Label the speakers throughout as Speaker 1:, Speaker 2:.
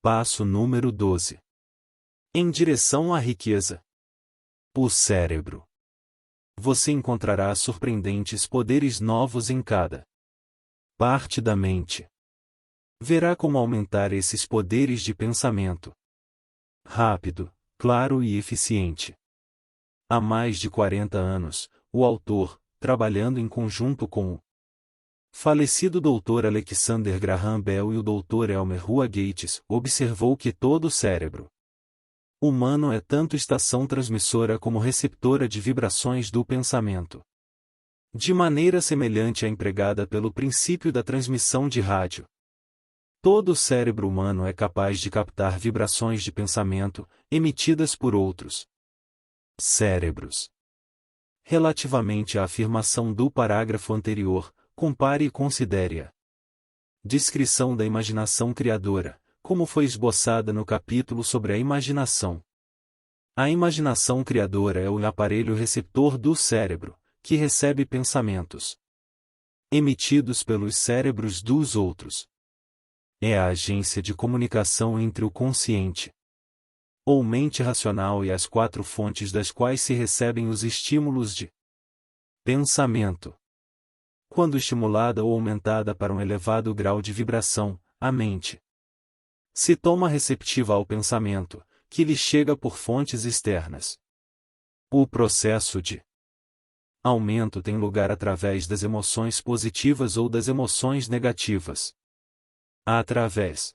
Speaker 1: Passo número 12. Em direção à riqueza. O cérebro. Você encontrará surpreendentes poderes novos em cada parte da mente. Verá como aumentar esses poderes de pensamento. Rápido, claro e eficiente. Há mais de 40 anos, o autor, trabalhando em conjunto com o falecido Dr. Alexander Graham Bell e o Dr. Elmer Hua Gates, observou que todo o cérebro humano é tanto estação transmissora como receptora de vibrações do pensamento. De maneira semelhante à empregada pelo princípio da transmissão de rádio. Todo o cérebro humano é capaz de captar vibrações de pensamento, emitidas por outros cérebros. Relativamente à afirmação do parágrafo anterior, compare e considere-a. Descrição da imaginação criadora, como foi esboçada no capítulo sobre a imaginação. A imaginação criadora é o aparelho receptor do cérebro, que recebe pensamentos emitidos pelos cérebros dos outros. É a agência de comunicação entre o consciente, ou mente racional, e as 4 fontes das quais se recebem os estímulos de pensamento. Quando estimulada ou aumentada para um elevado grau de vibração, a mente se toma receptiva ao pensamento, que lhe chega por fontes externas. O processo de aumento tem lugar através das emoções positivas ou das emoções negativas. Através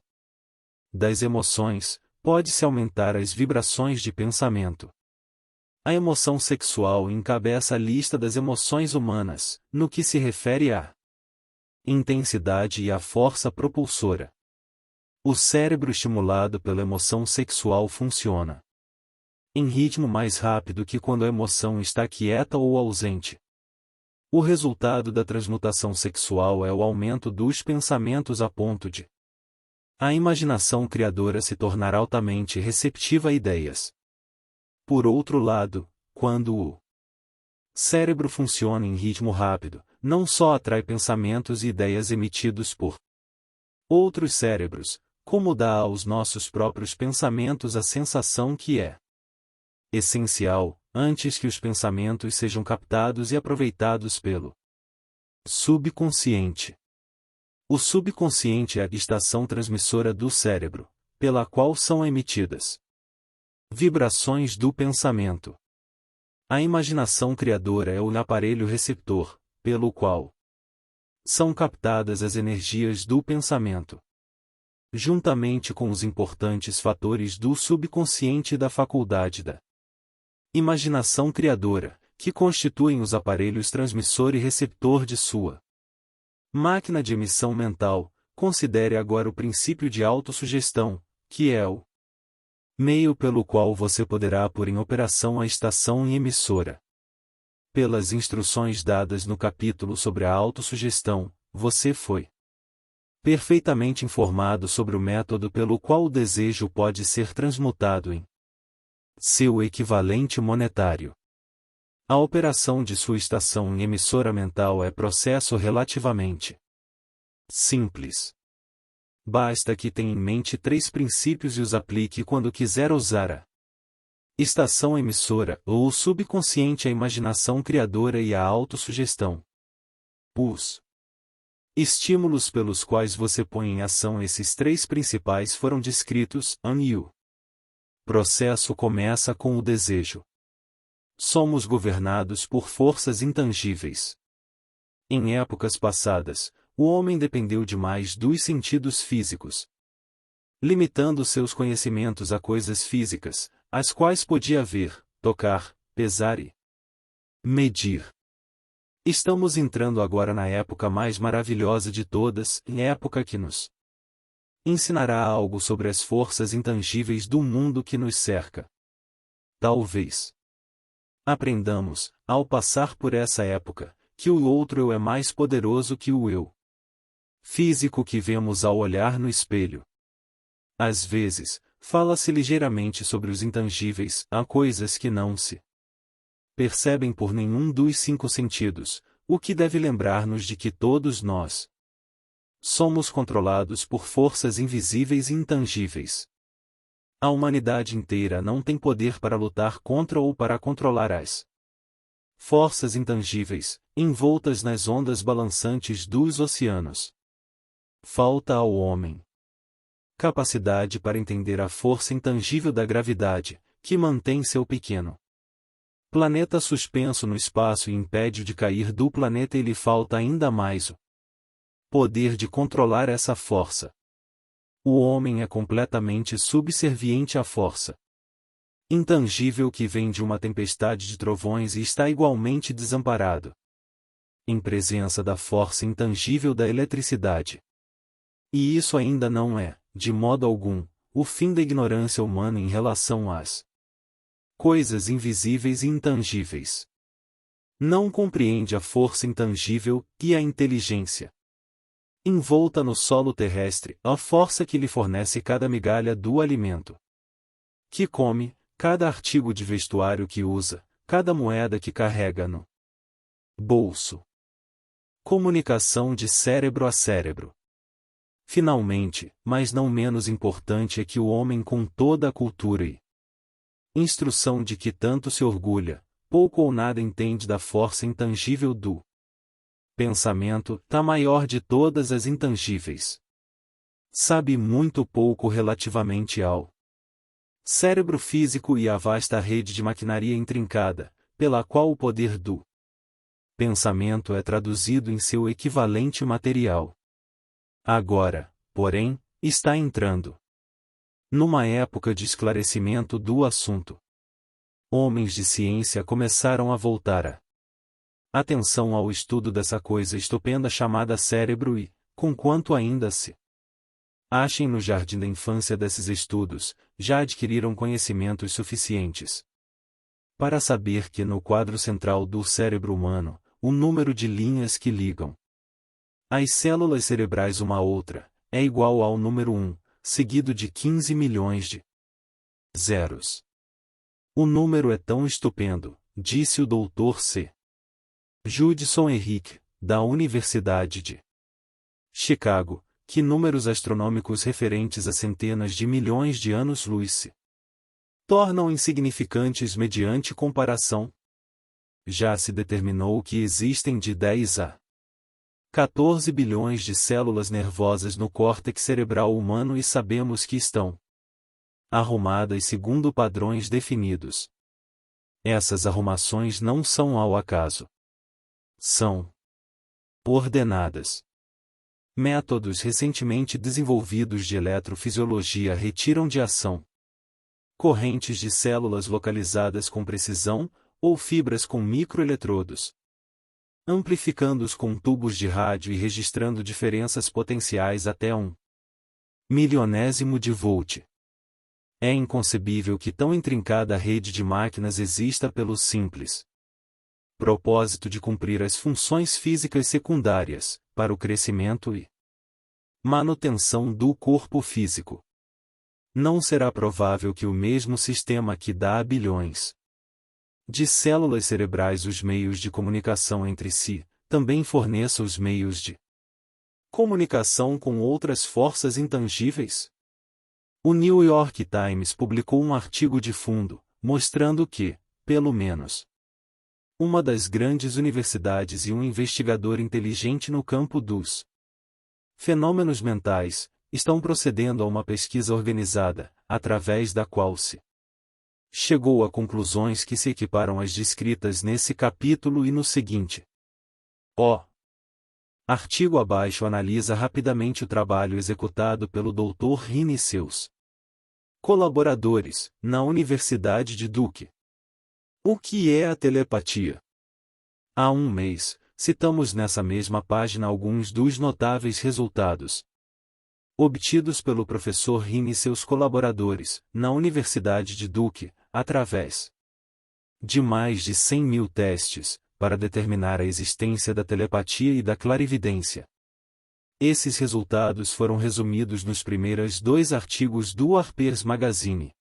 Speaker 1: das emoções, pode-se aumentar as vibrações de pensamento. A emoção sexual encabeça a lista das emoções humanas, no que se refere à intensidade e à força propulsora. O cérebro estimulado pela emoção sexual funciona em ritmo mais rápido que quando a emoção está quieta ou ausente. O resultado da transmutação sexual é o aumento dos pensamentos a ponto de a imaginação criadora se tornar altamente receptiva a ideias. Por outro lado, quando o cérebro funciona em ritmo rápido, não só atrai pensamentos e ideias emitidos por outros cérebros, como dá aos nossos próprios pensamentos a sensação que é essencial, antes que os pensamentos sejam captados e aproveitados pelo subconsciente. O subconsciente é a estação transmissora do cérebro, pela qual são emitidas vibrações do pensamento. A imaginação criadora é o aparelho receptor, pelo qual são captadas as energias do pensamento. Juntamente com os importantes fatores do subconsciente e da faculdade da imaginação criadora, que constituem os aparelhos transmissor e receptor de sua máquina de emissão mental, considere agora o princípio de autossugestão, que é o meio pelo qual você poderá pôr em operação a estação e emissora. Pelas instruções dadas no capítulo sobre a autossugestão, você foi perfeitamente informado sobre o método pelo qual o desejo pode ser transmutado em seu equivalente monetário. A operação de sua estação e emissora mental é processo relativamente simples. Basta que tenha em mente 3 princípios e os aplique quando quiser usar a estação emissora ou o subconsciente, a imaginação criadora e a autossugestão. Os estímulos pelos quais você põe em ação esses 3 principais foram descritos, e o processo começa com o desejo. Somos governados por forças intangíveis. Em épocas passadas, o homem dependeu demais dos sentidos físicos, limitando seus conhecimentos a coisas físicas, as quais podia ver, tocar, pesar e medir. Estamos entrando agora na época mais maravilhosa de todas, época que nos ensinará algo sobre as forças intangíveis do mundo que nos cerca. Talvez aprendamos, ao passar por essa época, que o outro eu é mais poderoso que o eu físico que vemos ao olhar no espelho. Às vezes, fala-se ligeiramente sobre os intangíveis, há coisas que não se percebem por nenhum dos 5 sentidos, o que deve lembrar-nos de que todos nós somos controlados por forças invisíveis e intangíveis. A humanidade inteira não tem poder para lutar contra ou para controlar as forças intangíveis, envoltas nas ondas balançantes dos oceanos. Falta ao homem capacidade para entender a força intangível da gravidade, que mantém seu pequeno planeta suspenso no espaço e impede-o de cair do planeta, e lhe falta ainda mais o poder de controlar essa força. O homem é completamente subserviente à força intangível que vem de uma tempestade de trovões e está igualmente desamparado em presença da força intangível da eletricidade. E isso ainda não é, de modo algum, o fim da ignorância humana em relação às coisas invisíveis e intangíveis. Não compreende a força intangível e a inteligência envolta no solo terrestre, a força que lhe fornece cada migalha do alimento que come, cada artigo de vestuário que usa, cada moeda que carrega no bolso. Comunicação de cérebro a cérebro. Finalmente, mas não menos importante, é que o homem, com toda a cultura e instrução de que tanto se orgulha, pouco ou nada entende da força intangível do pensamento, a maior de todas as intangíveis. Sabe muito pouco relativamente ao cérebro físico e à vasta rede de maquinaria intrincada, pela qual o poder do pensamento é traduzido em seu equivalente material. Agora, porém, está entrando numa época de esclarecimento do assunto. Homens de ciência começaram a voltar a atenção ao estudo dessa coisa estupenda chamada cérebro e, conquanto ainda se achem no jardim da infância desses estudos, já adquiriram conhecimentos suficientes para saber que no quadro central do cérebro humano, o número de linhas que ligam as células cerebrais uma a outra é igual ao número 1, seguido de 15 milhões de zeros. O número é tão estupendo, disse o Dr. C. Judson Henrique, da Universidade de Chicago, que números astronômicos referentes a centenas de milhões de anos-luz se tornam insignificantes mediante comparação. Já se determinou que existem de 10 a 14 bilhões de células nervosas no córtex cerebral humano e sabemos que estão arrumadas segundo padrões definidos. Essas arrumações não são ao acaso. São ordenadas. Métodos recentemente desenvolvidos de eletrofisiologia retiram de ação correntes de células localizadas com precisão, ou fibras com microeletrodos, amplificando-os com tubos de rádio e registrando diferenças potenciais até 1/1000 de volt. É inconcebível que tão intrincada rede de máquinas exista pelo simples propósito de cumprir as funções físicas secundárias, para o crescimento e manutenção do corpo físico. Não será provável que o mesmo sistema que dá a bilhões de células cerebrais os meios de comunicação entre si, também forneça os meios de comunicação com outras forças intangíveis? O New York Times publicou um artigo de fundo, mostrando que, pelo menos, uma das grandes universidades e um investigador inteligente no campo dos fenômenos mentais, estão procedendo a uma pesquisa organizada, através da qual se chegou a conclusões que se equiparam às descritas nesse capítulo e no seguinte. O artigo abaixo analisa rapidamente o trabalho executado pelo Dr. Rin e seus colaboradores, na Universidade de Duke. O que é a telepatia? Há um mês, citamos nessa mesma página alguns dos notáveis resultados obtidos pelo professor Rin e seus colaboradores, na Universidade de Duke, através de mais de 100.000 testes, para determinar a existência da telepatia e da clarividência. Esses resultados foram resumidos nos primeiros 2 artigos do Harper's Magazine.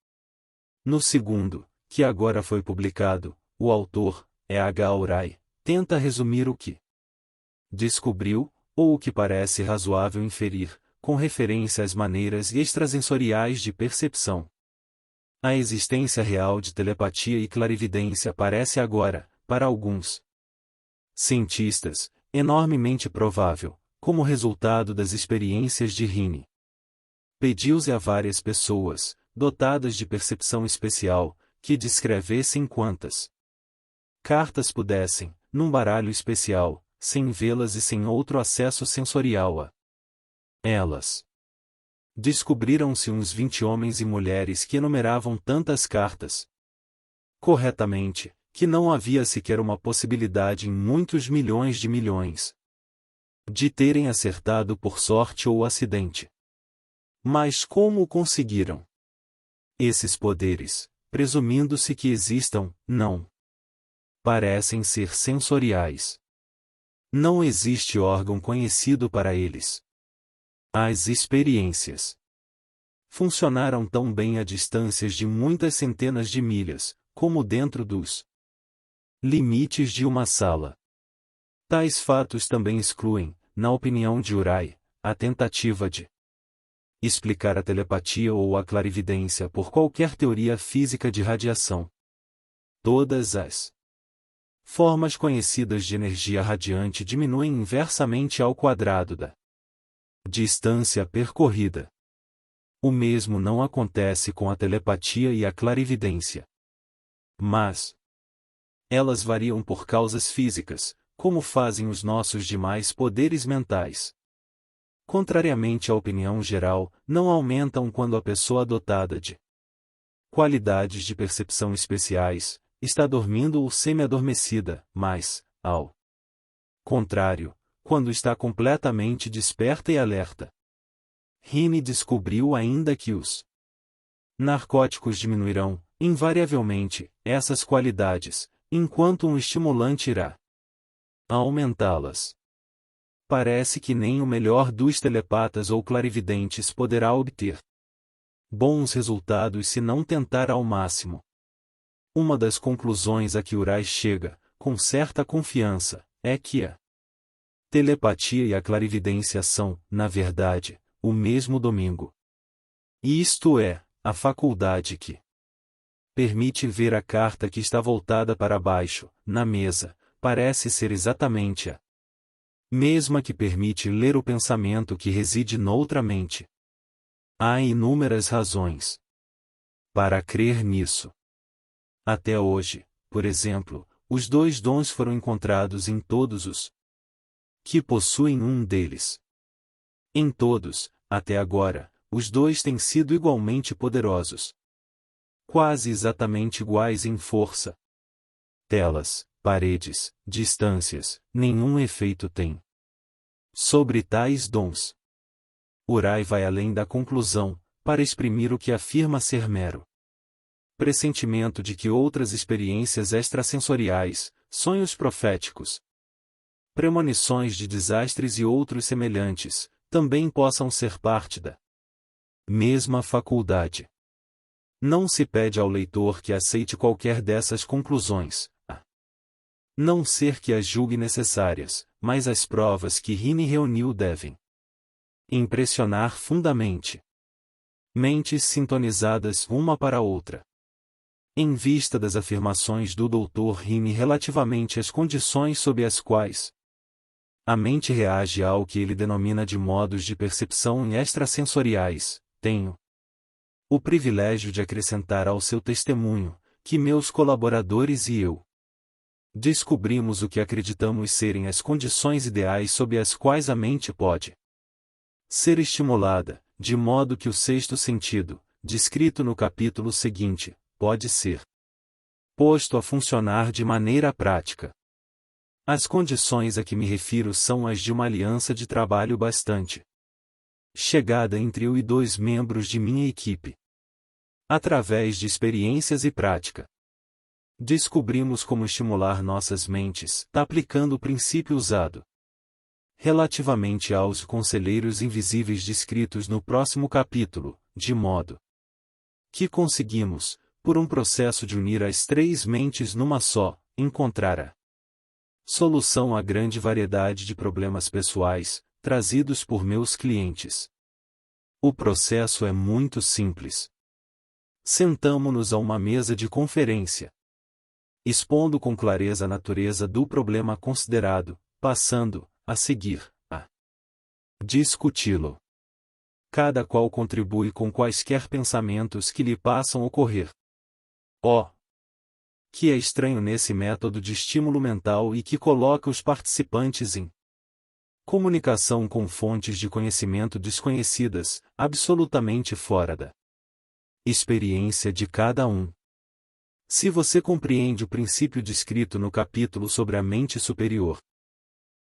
Speaker 1: No segundo, que agora foi publicado, o autor, E. H. Uray, tenta resumir o que descobriu, ou o que parece razoável inferir, com referência às maneiras extrasensoriais de percepção. A existência real de telepatia e clarividência parece agora, para alguns cientistas, enormemente provável, como resultado das experiências de Rini. Pediu-se a várias pessoas, dotadas de percepção especial, que descrevessem quantas cartas pudessem, num baralho especial, sem vê-las e sem outro acesso sensorial a elas. Descobriram-se uns 20 homens e mulheres que enumeravam tantas cartas corretamente, que não havia sequer uma possibilidade em muitos milhões de terem acertado por sorte ou acidente. Mas como o conseguiram? Esses poderes, presumindo-se que existam, não parecem ser sensoriais. Não existe órgão conhecido para eles. As experiências funcionaram tão bem a distâncias de muitas centenas de milhas, como dentro dos limites de uma sala. Tais fatos também excluem, na opinião de Uri, a tentativa de explicar a telepatia ou a clarividência por qualquer teoria física de radiação. Todas as formas conhecidas de energia radiante diminuem inversamente ao quadrado da distância percorrida. O mesmo não acontece com a telepatia e a clarividência. Mas elas variam por causas físicas, como fazem os nossos demais poderes mentais. Contrariamente à opinião geral, não aumentam quando a pessoa dotada de qualidades de percepção especiais está dormindo ou semi-adormecida, mas, ao contrário, quando está completamente desperta e alerta. Rini descobriu ainda que os narcóticos diminuirão, invariavelmente, essas qualidades, enquanto um estimulante irá aumentá-las. Parece que nem o melhor dos telepatas ou clarividentes poderá obter bons resultados se não tentar ao máximo. Uma das conclusões a que Uri chega, com certa confiança, é que a telepatia e a clarividência são, na verdade, o mesmo domingo. Isto é, a faculdade que permite ver a carta que está voltada para baixo, na mesa, parece ser exatamente a mesma que permite ler o pensamento que reside noutra mente. Há inúmeras razões para crer nisso. Até hoje, por exemplo, os dois dons foram encontrados em todos os que possuem um deles. Em todos, até agora, os dois têm sido igualmente poderosos. Quase exatamente iguais em força. Telas, paredes, distâncias, nenhum efeito tem sobre tais dons. Uri vai além da conclusão, para exprimir o que afirma ser mero pressentimento de que outras experiências extrasensoriais, sonhos proféticos, premonições de desastres e outros semelhantes, também possam ser parte da mesma faculdade. Não se pede ao leitor que aceite qualquer dessas conclusões, a não ser que as julgue necessárias, mas as provas que Rini reuniu devem impressionar fundamente mentes sintonizadas uma para a outra. Em vista das afirmações do Dr. Rini relativamente às condições sob as quais a mente reage ao que ele denomina de modos de percepção extrasensoriais, tenho o privilégio de acrescentar ao seu testemunho, que meus colaboradores e eu descobrimos o que acreditamos serem as condições ideais sob as quais a mente pode ser estimulada, de modo que o sexto sentido, descrito no capítulo seguinte, pode ser posto a funcionar de maneira prática. As condições a que me refiro são as de uma aliança de trabalho bastante chegada entre eu e 2 membros de minha equipe. Através de experiências e prática, descobrimos como estimular nossas mentes, aplicando o princípio usado relativamente aos conselheiros invisíveis descritos no próximo capítulo, de modo que conseguimos, por um processo de unir as 3 mentes numa só, encontrar a Solução à grande variedade de problemas pessoais, trazidos por meus clientes. O processo é muito simples. Sentamo-nos a uma mesa de conferência, expondo com clareza a natureza do problema considerado, passando, a seguir, a discuti-lo. Cada qual contribui com quaisquer pensamentos que lhe passam ocorrer. Oh! Que é estranho nesse método de estímulo mental e que coloca os participantes em comunicação com fontes de conhecimento desconhecidas, absolutamente fora da experiência de cada um. Se você compreende o princípio descrito no capítulo sobre a mente superior,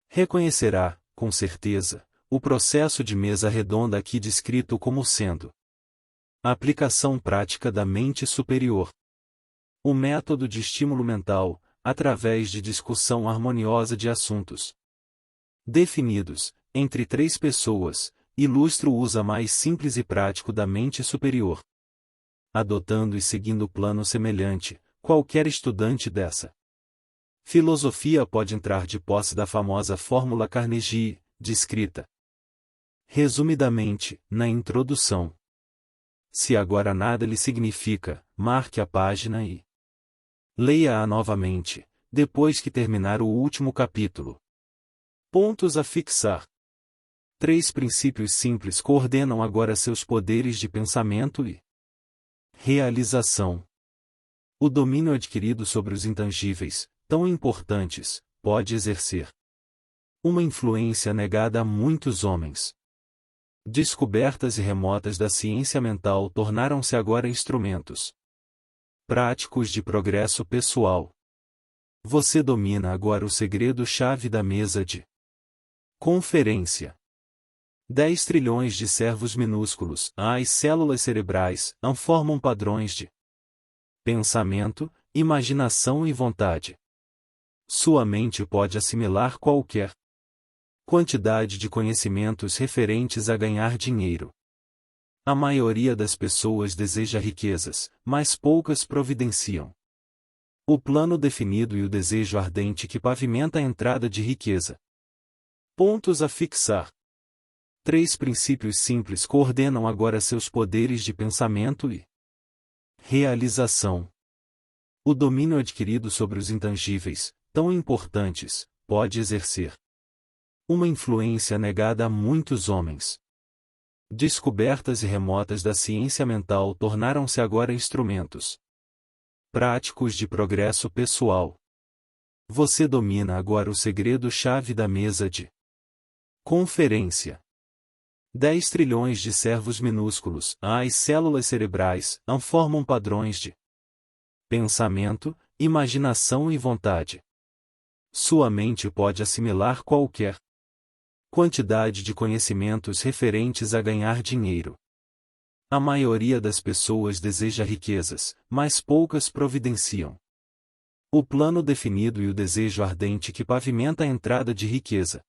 Speaker 1: reconhecerá, com certeza, o processo de mesa redonda aqui descrito como sendo a aplicação prática da mente superior. O método de estímulo mental, através de discussão harmoniosa de assuntos definidos, entre três pessoas, ilustra o uso mais simples e prático da mente superior. Adotando e seguindo o plano semelhante, qualquer estudante dessa filosofia pode entrar de posse da famosa fórmula Carnegie, descrita resumidamente, na introdução. Se agora nada lhe significa, marque a página e leia-a novamente, depois que terminar o último capítulo. Pontos a fixar. 3 princípios simples coordenam agora seus poderes de pensamento e realização. O domínio adquirido sobre os intangíveis, tão importantes, pode exercer uma influência negada a muitos homens. Descobertas e remotas da ciência mental tornaram-se agora instrumentos práticos de progresso pessoal. Você domina agora o segredo-chave da mesa de conferência. 10 trilhões de servos minúsculos, as células cerebrais, formam padrões de pensamento, imaginação e vontade. Sua mente pode assimilar qualquer quantidade de conhecimentos referentes a ganhar dinheiro. A maioria das pessoas deseja riquezas, mas poucas providenciam o plano definido e o desejo ardente que pavimenta a entrada de riqueza. Pontos a fixar. 3 princípios simples coordenam agora seus poderes de pensamento e realização. O domínio adquirido sobre os intangíveis, tão importantes, pode exercer uma influência negada a muitos homens. Descobertas e remotas da ciência mental tornaram-se agora instrumentos práticos de progresso pessoal. Você domina agora o segredo-chave da mesa de conferência. 10 trilhões de servos minúsculos, as células cerebrais, formam padrões de pensamento, imaginação e vontade. Sua mente pode assimilar qualquer quantidade de conhecimentos referentes a ganhar dinheiro. A maioria das pessoas deseja riquezas, mas poucas providenciam o plano definido e o desejo ardente que pavimenta a entrada de riqueza.